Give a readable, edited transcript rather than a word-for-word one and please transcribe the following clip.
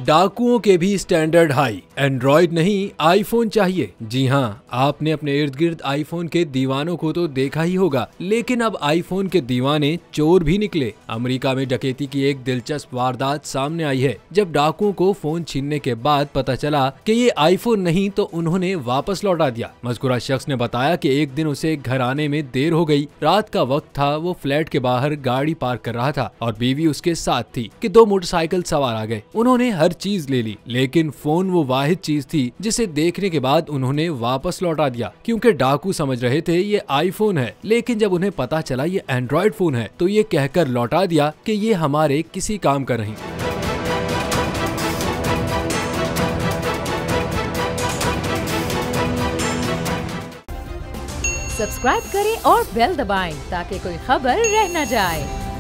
डाकुओं के भी स्टैंडर्ड हाई, एंड्रॉइड नहीं आईफोन चाहिए। जी हाँ, आपने अपने इर्द गिर्द आईफोन के दीवानों को तो देखा ही होगा, लेकिन अब आईफोन के दीवाने चोर भी निकले। अमेरिका में डकैती की एक दिलचस्प वारदात सामने आई है, जब डाकुओं को फोन छीनने के बाद पता चला कि ये आईफोन नहीं तो उन्होंने वापस लौटा दिया। मज़कूरा शख्स ने बताया कि एक दिन उसे घर आने में देर हो गई। रात का वक्त था, वो फ्लैट के बाहर गाड़ी पार्क कर रहा था और बीवी उसके साथ थी कि दो मोटरसाइकिल सवार आ गए। उन्होंने हर चीज ले ली, लेकिन फोन वो वाहिद चीज थी जिसे देखने के बाद उन्होंने वापस लौटा दिया, क्योंकि डाकू समझ रहे थे ये आईफोन है। लेकिन जब उन्हें पता चला ये एंड्रॉइड फोन है तो ये कहकर लौटा दिया कि ये हमारे किसी काम का नहीं। सब्सक्राइब करें और बेल दबाएं ताकि कोई खबर रह न जाए।